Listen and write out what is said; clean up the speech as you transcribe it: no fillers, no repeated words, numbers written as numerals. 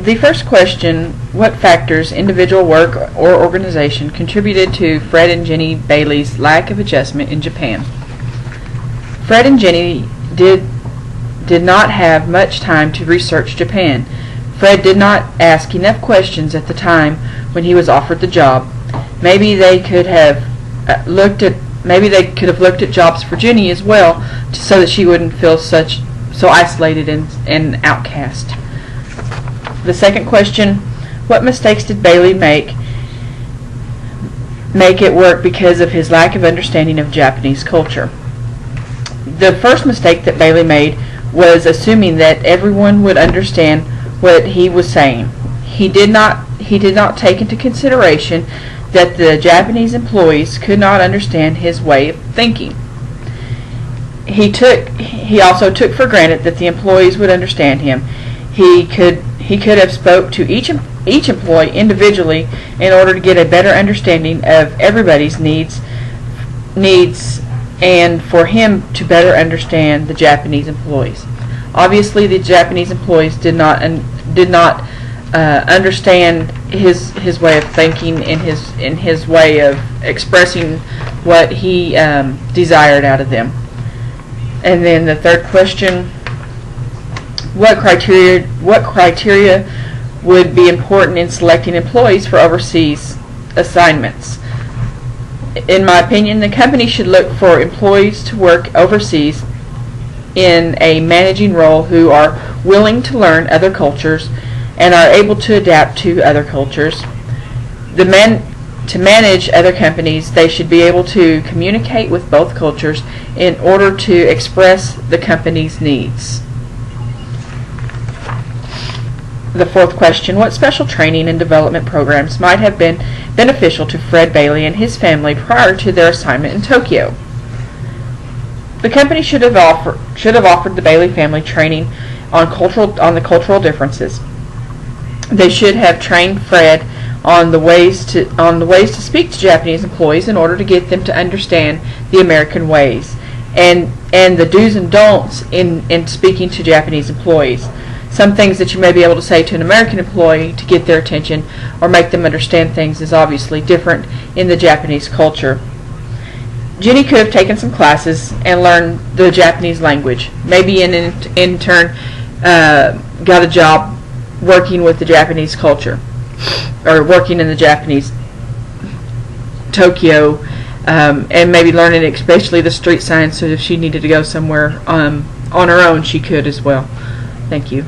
The first question, what factors, individual work or organization, contributed to Fred and Jenny Bailey's lack of adjustment in Japan? Fred and Jenny did not have much time to research Japan. Fred did not ask enough questions at the time when he was offered the job. Maybe they could have looked at jobs for Jenny as well, so that she wouldn't feel so isolated and outcast. The second question, what mistakes did Bailey make it work because of his lack of understanding of Japanese culture? The first mistake that Bailey made was assuming that everyone would understand what he was saying. He did not take into consideration that the Japanese employees could not understand his way of thinking. He also took for granted that the employees would understand him. He could have spoke to each employee individually in order to get a better understanding of everybody's needs and for him to better understand the Japanese employees. Obviously, the Japanese employees did not understand his way of thinking and his way of expressing what he desired out of them. And then the third question, what criteria would be important in selecting employees for overseas assignments? In my opinion, the company should look for employees to work overseas in a managing role who are willing to learn other cultures and are able to adapt to other cultures. To manage other companies, they should be able to communicate with both cultures in order to express the company's needs. The fourth question, what special training and development programs might have been beneficial to Fred Bailey and his family prior to their assignment in Tokyo? The company should have offered the Bailey family training on the cultural differences. They should have trained Fred on the ways to speak to Japanese employees in order to get them to understand the American ways and the do's and don'ts in speaking to Japanese employees. Some things that you may be able to say to an American employee to get their attention or make them understand things is obviously different in the Japanese culture. Jenny could have taken some classes and learned the Japanese language. Maybe in turn got a job working with the Japanese culture or working in the Japanese Tokyo and maybe learning especially the street signs, so if she needed to go somewhere on her own she could as well. Thank you.